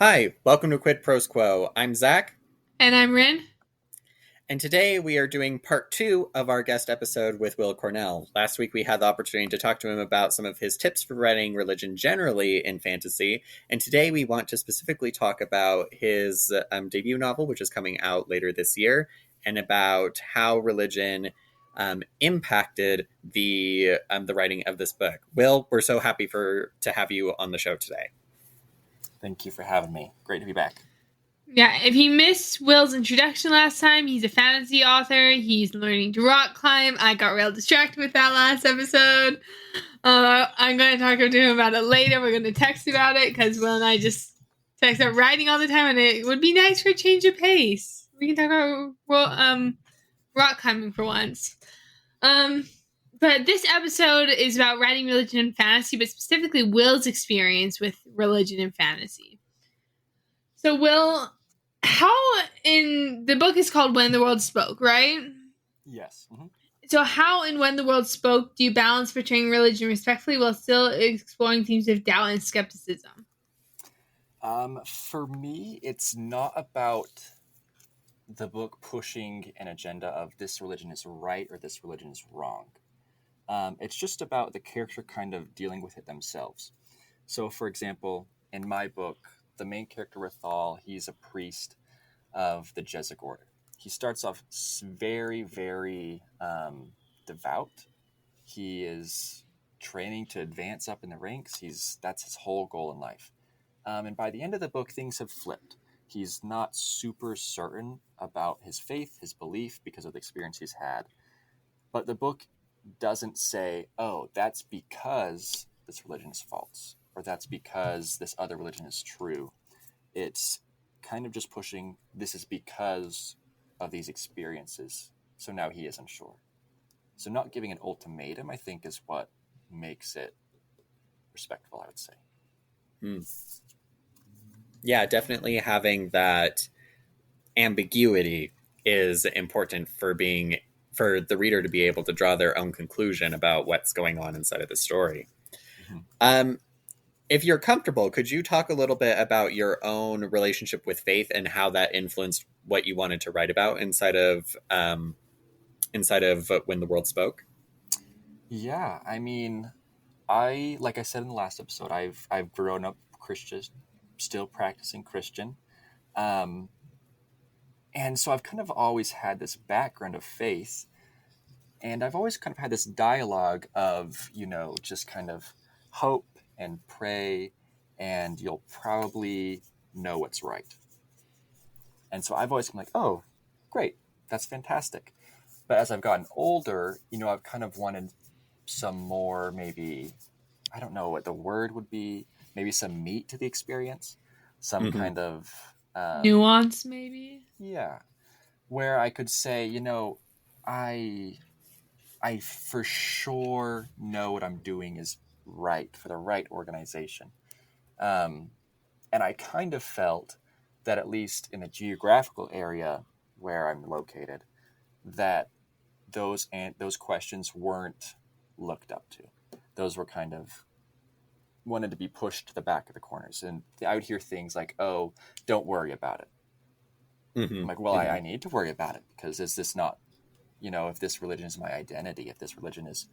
Hi, welcome to Quid Pros Quo. I'm Zac, And I'm Rin. and today we are doing part two of our guest episode with Will Cornell. Last week we had the opportunity to talk to him about some of his tips for writing religion generally in fantasy, and today we want to specifically talk about his debut novel, which is coming out later this year, and about how religion impacted the writing of this book. Will, we're so happy to have you on the show today. Thank you for having me. Great to be back. Yeah, if you missed Will's introduction last time, he's a fantasy author. He's learning to rock climb. I got real distracted with that last episode. I'm going to talk to him about it later. We're going to text about it because Will and I just text about writing all the time, and it would be nice for a change of pace. We can talk about rock climbing for once. But this episode is about writing religion and fantasy, but specifically Will's experience with religion and fantasy. So, Will, how in the book is called When the World Spoke, right? Yes. Mm-hmm. So, how in When the World Spoke do you balance portraying religion respectfully while still exploring themes of doubt and skepticism? For me, it's not about the book pushing an agenda of this religion is right or this religion is wrong. It's just about the character kind of dealing with it themselves. So, for example, in my book, the main character, Rathal, he's a priest of the Jesuit order. He starts off very, very devout. He is training to advance up in the ranks. That's his whole goal in life. And by the end of the book, things have flipped. He's not super certain about his faith, his belief, because of the experience he's had. But the book doesn't say, oh, that's because this religion is false, or that's because this other religion is true. It's kind of just pushing, this is because of these experiences. So now he isn't sure. So not giving an ultimatum, I think, is what makes it respectful, I would say. Yeah, definitely having that ambiguity is important for the reader to be able to draw their own conclusion about what's going on inside of the story. Mm-hmm. If you're comfortable, could you talk a little bit about your own relationship with faith and how that influenced what you wanted to write about inside of When the World Spoke? Yeah, I mean, like I said in the last episode, I've grown up Christian, still practicing Christian, and so I've kind of always had this background of faith, and I've always kind of had this dialogue of just kind of hope and pray, and you'll probably know what's right. And so I've always been like, oh, great, that's fantastic. But as I've gotten older, I've kind of wanted some more, maybe, I don't know what the word would be, maybe some meat to the experience, some kind of nuance, maybe. Yeah, where I could say, I for sure know what I'm doing is right for the right organization. And I kind of felt that at least in the geographical area where I'm located, that those questions weren't looked up to. Those were kind of wanted to be pushed to the back of the corners. And I would hear things like, oh, don't worry about it. Mm-hmm. I'm like, well, I need to worry about it because is this not, if this religion is my identity, if this religion is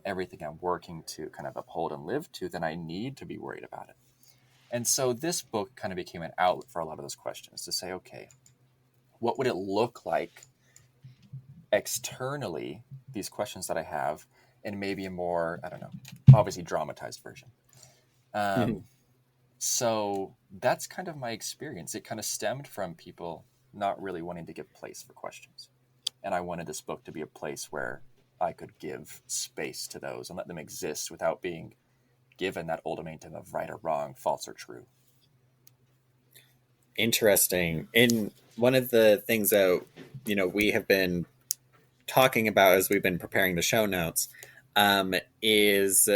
everything I'm working to kind of uphold and live to, then I need to be worried about it. And so this book kind of became an outlet for a lot of those questions to say, okay, what would it look like externally, these questions that I have, in maybe a more, I don't know, obviously dramatized version. So that's kind of my experience. It kind of stemmed from people not really wanting to give place for questions. And I wanted this book to be a place where I could give space to those and let them exist without being given that ultimatum of right or wrong, false or true. Interesting. In one of the things that we have been talking about as we've been preparing the show notes is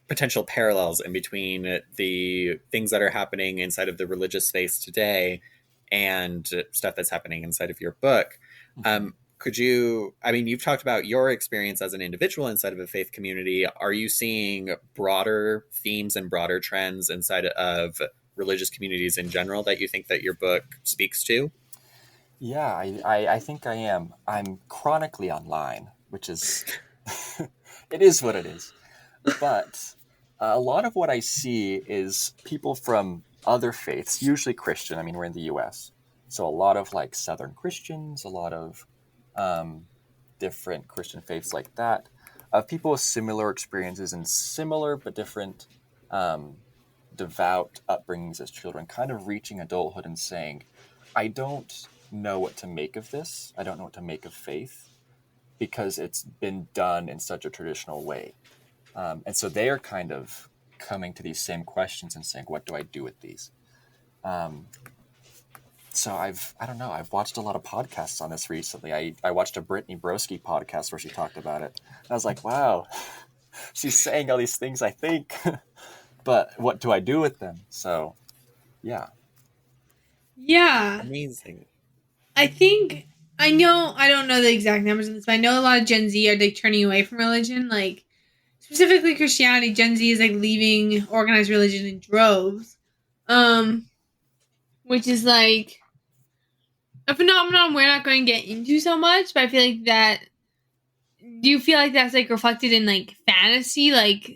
potential parallels in between the things that are happening inside of the religious space today and stuff that's happening inside of your book. could you, I mean, you've talked about your experience as an individual inside of a faith community. Are you seeing broader themes and broader trends inside of religious communities in general that you think that your book speaks to? Yeah, I think I am. I'm chronically online, which is, it is what it is. But a lot of what I see is people from other faiths, usually Christian. I mean, we're in the US. So a lot of like Southern Christians, a lot of different Christian faiths like that, of people with similar experiences and similar but different devout upbringings as children, kind of reaching adulthood and saying, I don't know what to make of this. I don't know what to make of faith because it's been done in such a traditional way. And so they are kind of coming to these same questions and saying, what do I do with these? So I don't know, I've watched a lot of podcasts on this recently. I watched a Brittany Broski podcast where she talked about it. And I was like, wow, she's saying all these things, I think, but what do I do with them? So, yeah. Yeah. Amazing. I don't know the exact numbers of this, but I know a lot of Gen Z are like turning away from religion, like specifically Christianity. Gen Z is like leaving organized religion in droves, which is like a phenomenon we're not going to get into so much. But I feel like that. Do you feel like that's like reflected in like fantasy, like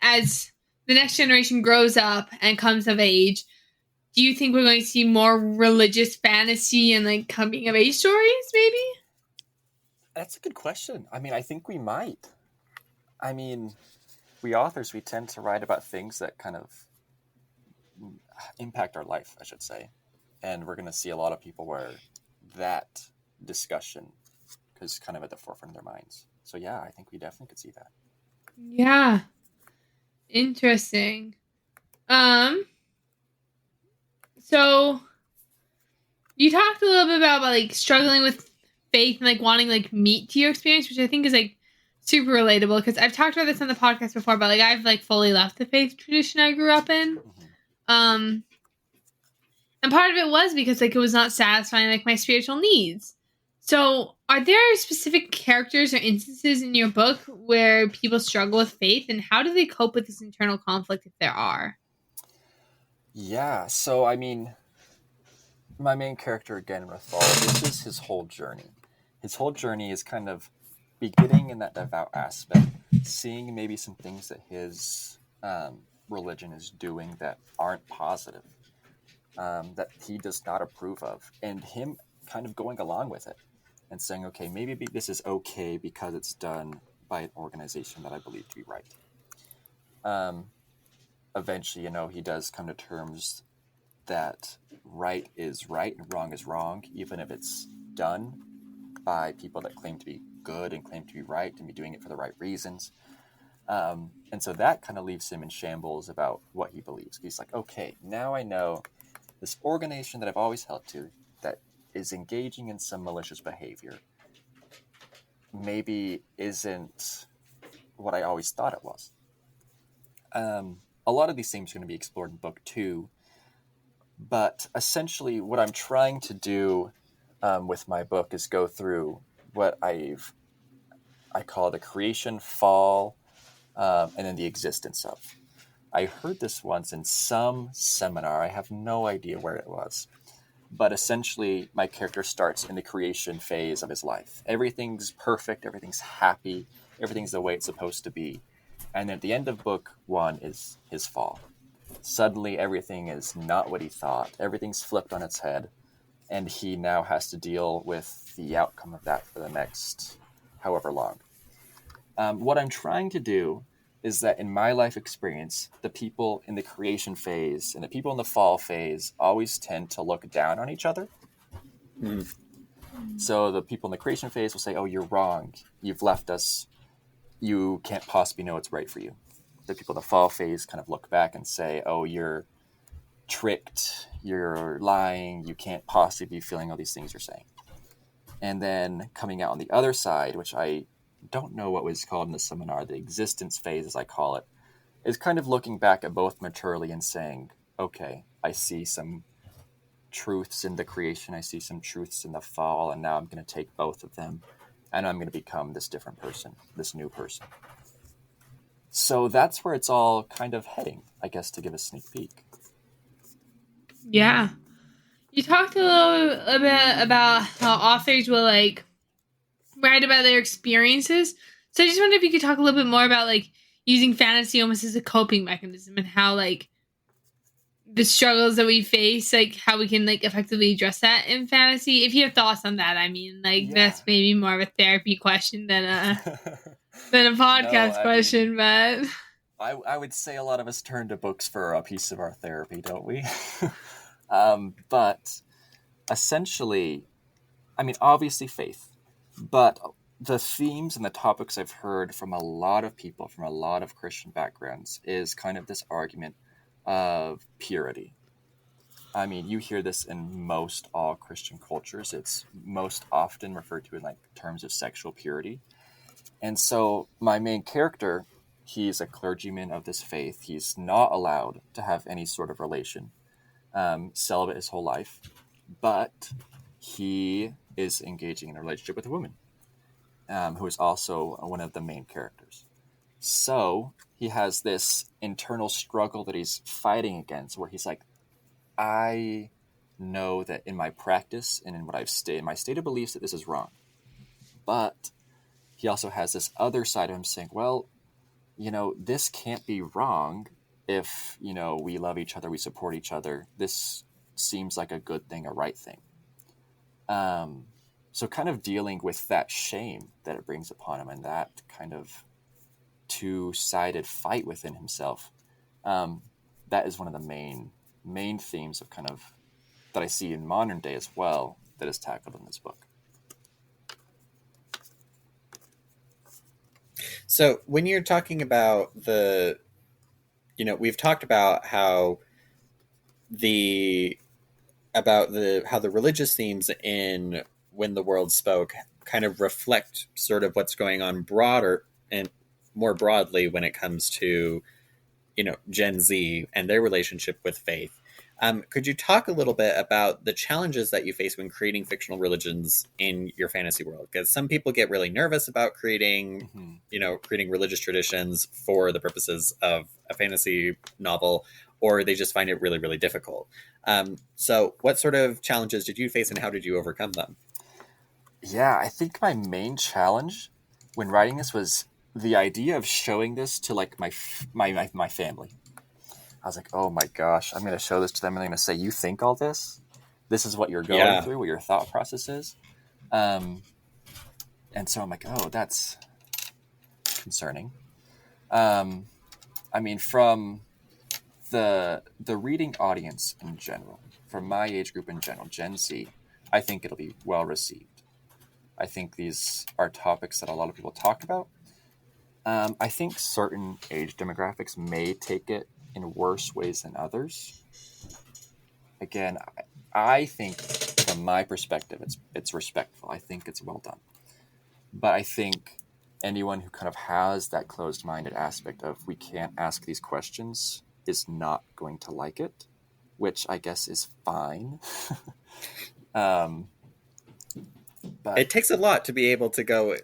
as the next generation grows up and comes of age? Do you think we're going to see more religious fantasy and like coming of age stories, maybe? That's a good question. I mean, I think we might. I mean, we authors, we tend to write about things that kind of impact our life, I should say. And we're going to see a lot of people where that discussion is kind of at the forefront of their minds. So yeah, I think we definitely could see that. Yeah. Interesting. So you talked a little bit about like struggling with faith and like wanting like meat to your experience, which I think is like super relatable because I've talked about this on the podcast before, but like I've like fully left the faith tradition I grew up in. And part of it was because like it was not satisfying like my spiritual needs. So are there specific characters or instances in your book where people struggle with faith, and how do they cope with this internal conflict if there are? Yeah, so I mean, my main character again, Rathal, this is his whole journey. His whole journey is kind of beginning in that devout aspect, seeing maybe some things that his religion is doing that aren't positive, that he does not approve of, and him kind of going along with it and saying, okay, maybe this is okay because it's done by an organization that I believe to be right. Eventually, he does come to terms that right is right and wrong is wrong, even if it's done by people that claim to be good and claim to be right and be doing it for the right reasons. And so that kind of leaves him in shambles about what he believes. He's like, okay, now I know this organization that I've always held to that is engaging in some malicious behavior maybe isn't what I always thought it was. A lot of these things are going to be explored in book 2, but essentially what I'm trying to do with my book is go through what I call the creation, fall, and then the existence of. I heard this once in some seminar. I have no idea where it was. But essentially, my character starts in the creation phase of his life. Everything's perfect. Everything's happy. Everything's the way it's supposed to be. And at the end of book 1 is his fall. Suddenly, everything is not what he thought. Everything's flipped on its head. And he now has to deal with the outcome of that for the next however long. What I'm trying to do is that in my life experience, the people in the creation phase and the people in the fall phase always tend to look down on each other. Mm. So the people in the creation phase will say, oh, you're wrong. You've left us. You can't possibly know what's right for you. The people in the fall phase kind of look back and say, oh, you're tricked. You're lying. You can't possibly be feeling all these things you're saying. And then coming out on the other side, which I don't know what was called in the seminar, the existence phase, as I call it, is kind of looking back at both maturely and saying, okay, I see some truths in the creation. I see some truths in the fall, and now I'm going to take both of them, and I'm going to become this different person, this new person. So that's where it's all kind of heading, I guess, to give a sneak peek. Yeah. You talked a little bit about how authors will like write about their experiences. So I just wonder if you could talk a little bit more about like using fantasy almost as a coping mechanism and how like the struggles that we face, like how we can like effectively address that in fantasy. If you have thoughts on that, I mean, like that's maybe more of a therapy question than a podcast question, but I would say a lot of us turn to books for a piece of our therapy, don't we? But essentially, I mean, obviously faith, but the themes and the topics I've heard from a lot of people from a lot of Christian backgrounds is kind of this argument of purity. I mean, you hear this in most all Christian cultures. It's most often referred to in like terms of sexual purity. And so my main character, he's a clergyman of this faith. He's not allowed to have any sort of relation, celibate his whole life, but he is engaging in a relationship with a woman who is also one of the main characters. So he has this internal struggle that he's fighting against where he's like, I know that in my practice and in what I've stated, my stated beliefs that this is wrong. But he also has this other side of him saying, well, this can't be wrong if, we love each other, we support each other. This seems like a good thing, a right thing. So kind of dealing with that shame that it brings upon him and that kind of two-sided fight within himself. That is one of the main themes of kind of that I see in modern day as well that is tackled in this book. So when you're talking about we've talked about how the religious themes in When the World Spoke kind of reflect sort of what's going on broader and more broadly when it comes to, Gen Z and their relationship with faith. Could you talk a little bit about the challenges that you face when creating fictional religions in your fantasy world? Because some people get really nervous about creating religious traditions for the purposes of a fantasy novel, or they just find it really, really difficult. So what sort of challenges did you face and how did you overcome them? Yeah, I think my main challenge when writing this was the idea of showing this to like my family. I was like, oh my gosh, I'm going to show this to them and they're going to say, you think all this? This is what you're going through, what your thought process is? And so I'm like, oh, that's concerning. I mean, from the reading audience in general, from my age group in general, Gen Z, I think it'll be well received. I think these are topics that a lot of people talk about. I think certain age demographics may take it in worse ways than others. Again, I think from my perspective, it's respectful. I think it's well done. But I think anyone who kind of has that closed-minded aspect of we can't ask these questions is not going to like it, which I guess is fine. But it takes a lot to be able to go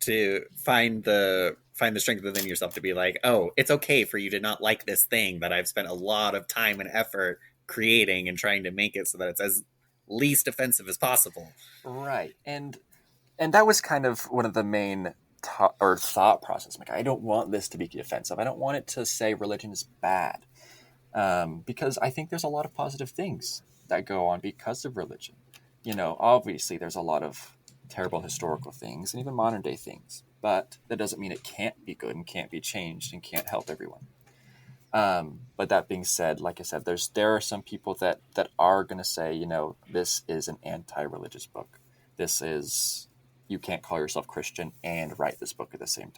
to find the strength within yourself to be like, oh, it's okay for you to not like this thing that I've spent a lot of time and effort creating and trying to make it so that it's as least offensive as possible. Right. And that was kind of one of the main thought process. Like, I don't want this to be offensive. I don't want it to say religion is bad. Because I think there's a lot of positive things that go on because of religion. Obviously there's a lot of terrible historical things and even modern day things, but that doesn't mean it can't be good and can't be changed and can't help everyone. But that being said, like I said, there are some people that are going to say, this is an anti-religious book. You can't call yourself Christian and write this book at the same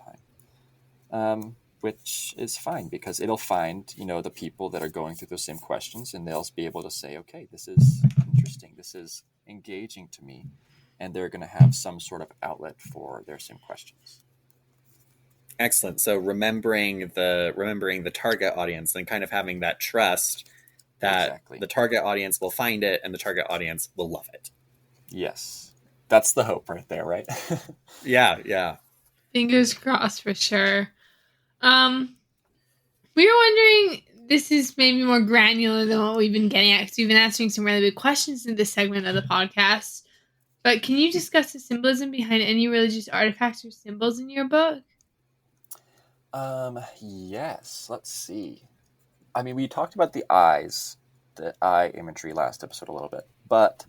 time. Which is fine because it'll find, the people that are going through those same questions and they'll be able to say, okay, this is interesting. This is engaging to me. And they're going to have some sort of outlet for their same questions. Excellent. So remembering the target audience and kind of having that trust that Exactly. the target audience will find it and the target audience will love it. Yes. That's the hope right there, right? Yeah. Fingers crossed for sure. We were wondering, this is maybe more granular than what we've been getting at, because we've been answering some really big questions in this segment of the podcast. But can you discuss the symbolism behind any religious artifacts or symbols in your book? Yes. Let's see. I mean, we talked about the eyes, the eye imagery last episode a little bit, but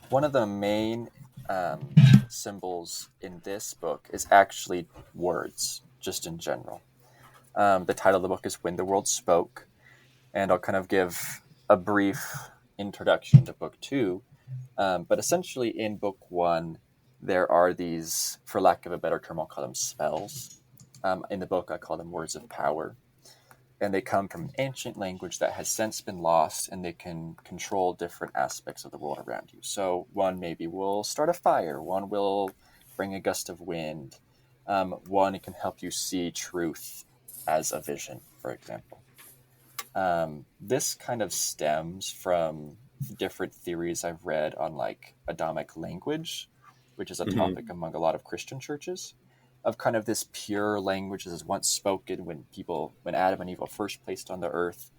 one of the main symbols in this book is actually words, just in general. The title of the book is When the World Spoke, and I'll kind of give a brief introduction to book 2. But essentially in book 1, there are these, for lack of a better term, I'll call them spells. In the book, I call them words of power. And they come from ancient language that has since been lost, and they can control different aspects of the world around you. So one maybe will start a fire, one will bring a gust of wind, one can help you see truth as a vision, for example. This kind of stems from different theories I've read on like Adamic language, which is a topic among a lot of Christian churches, of kind of this pure language that was once spoken when Adam and Eve were first placed on the earth.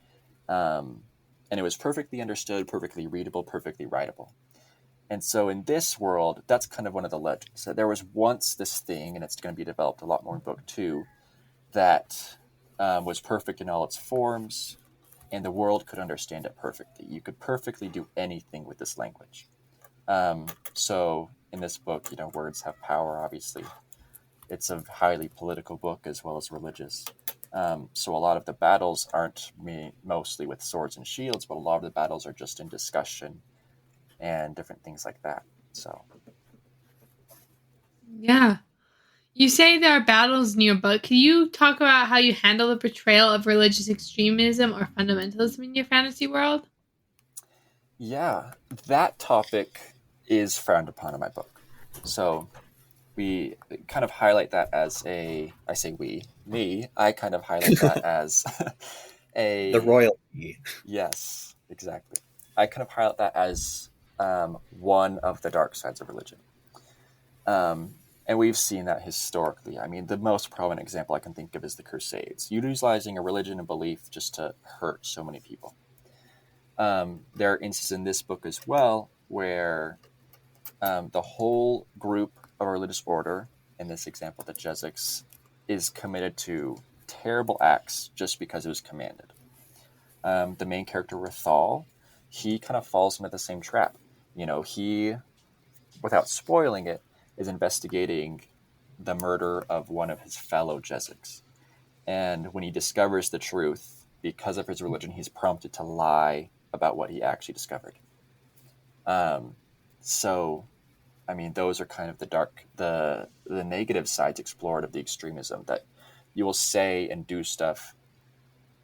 And it was perfectly understood, perfectly readable, perfectly writable. And so in this world, that's kind of one of the legends. So there was once this thing, and it's going to be developed a lot more in book 2, that was perfect in all its forms, and the world could understand it perfectly. You could perfectly do anything with this language. So in this book, words have power, obviously. It's a highly political book as well as religious. So a lot of the battles aren't mostly with swords and shields, but a lot of the battles are just in discussion and different things like that. So Yeah. You say there are battles in your book. Can you talk about how you handle the portrayal of religious extremism or fundamentalism in your fantasy world? yeah, that topic is frowned upon in my book. So we kind of highlight that as I kind of highlight that as The royalty. Yes, exactly. I kind of highlight that as one of the dark sides of religion. And we've seen that historically. I mean, the most prominent example I can think of is the Crusades, utilizing a religion and belief just to hurt so many people. There are instances in this book as well where the whole group of a religious order, in this example, the Jesuits, is committed to terrible acts just because it was commanded. The main character, Rathal, he kind of falls into the same trap. He, without spoiling it, is investigating the murder of one of his fellow Jesuits. And when he discovers the truth, because of his religion, he's prompted to lie about what he actually discovered. So, I mean, those are kind of the negative sides explored of the extremism, that you will say and do stuff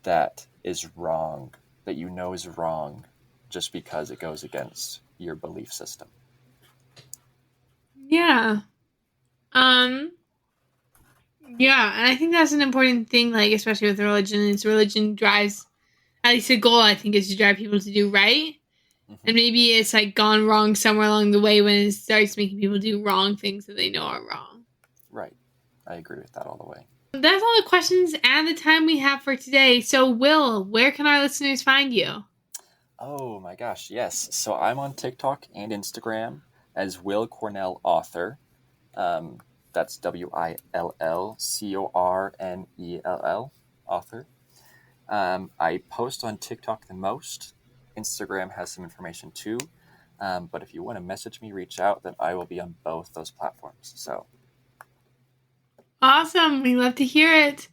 that is wrong, that is wrong, just because it goes against your belief system. Yeah. Yeah, and I think that's an important thing, like, especially with religion, is religion drives, at least the goal, I think, is to drive people to do right. Mm-hmm. And maybe it's, like, gone wrong somewhere along the way when it starts making people do wrong things that they know are wrong. Right. I agree with that all the way. That's all the questions and the time we have for today. So, Will, where can our listeners find you? Oh my gosh, yes. So I'm on TikTok and Instagram as Will Cornell Author. That's WILLCORNELL, author. I post on TikTok the most. Instagram has some information too. But if you want to message me, reach out, then I will be on both those platforms. So Awesome. We love to hear it.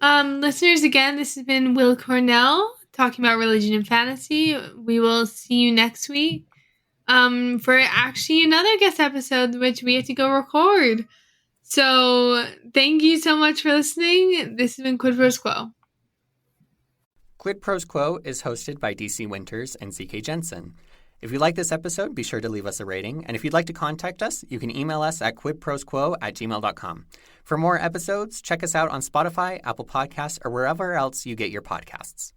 Listeners, again, this has been Will Cornell talking about religion and fantasy. We will see you next week for actually another guest episode, which we have to go record. So thank you so much for listening. This has been Quid Pros Quo. Quid Pros Quo is hosted by DC Winters and CK Jensen. If you like this episode, be sure to leave us a rating. And if you'd like to contact us, you can email us at quidprosquo@gmail.com. For more episodes, check us out on Spotify, Apple Podcasts, or wherever else you get your podcasts.